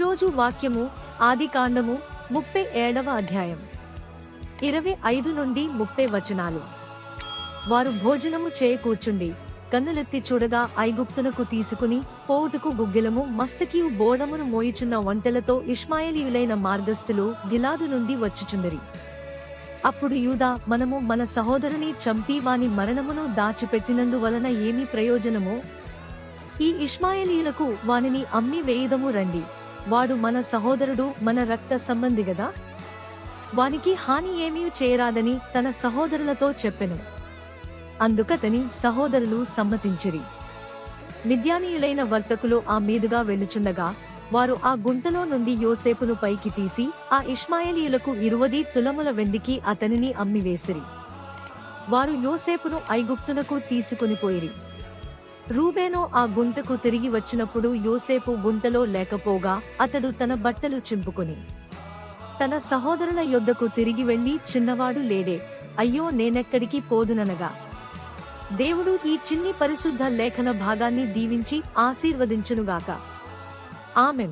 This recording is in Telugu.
ఈరోజు వాక్యము ఆదికాండము 37వ అధ్యాయం 25 నుండి 30 వచనాలు. వారు భోజనము చేయ కూర్చుండి కన్నులెత్తి చూడగా ఐగుప్తునకు తీసుకుని పోవుటకు గుగ్గిలము మస్తకియు బోడమును మోయిచున్న ఒంటెలతో ఇష్మాయేలీయులైన మార్గస్థులు గిలాదు నుండి వచ్చుచుండిరి. అప్పుడు యూదా, మనము మన సహోదరుని చంపి వాని మరణమును దాచిపెట్టినందువలన ఏమి ప్రయోజనము? ఈ ఇష్మాయేలీయులకు వానిని అమ్మి వేయుదము రండి. వాడు మన సహోదరుడు, మన రక్త సంబంధి గదా. వానికి హాని ఏమీ చేయరాదని తన సహోదరులతో చెప్పెను. అందుకతని సహోదరులు సమ్మతించిరి. మిద్యానీయులైన వర్తకులు ఆ మీదుగా వెళ్ళుచుండగా వారు ఆ గుంటలో నుండి యోసేపును పైకి తీసి ఆ ఇష్మాయేలీయులకు 20 తులముల వెండికి అతనిని అమ్మివేసిరి. వారు యోసేపును ఐగుప్తునకు తీసుకునిపోయిరి. రూబేను ఆ గుంటకు తిరిగి వచ్చినప్పుడు యోసేపు గుంటలో లేకపోగా అతడు తన బట్టలు చింపుకొని తన సహోదరుల యొద్దకు తిరిగి వెళ్లి, చిన్నవాడు లేడే, అయ్యో నేనెక్కడికి పోదుననగా, దేవుడు ఈ చిన్ని పరిశుద్ధ లేఖన భాగాన్ని దీవించి ఆశీర్వదించునుగాక. ఆమెన్.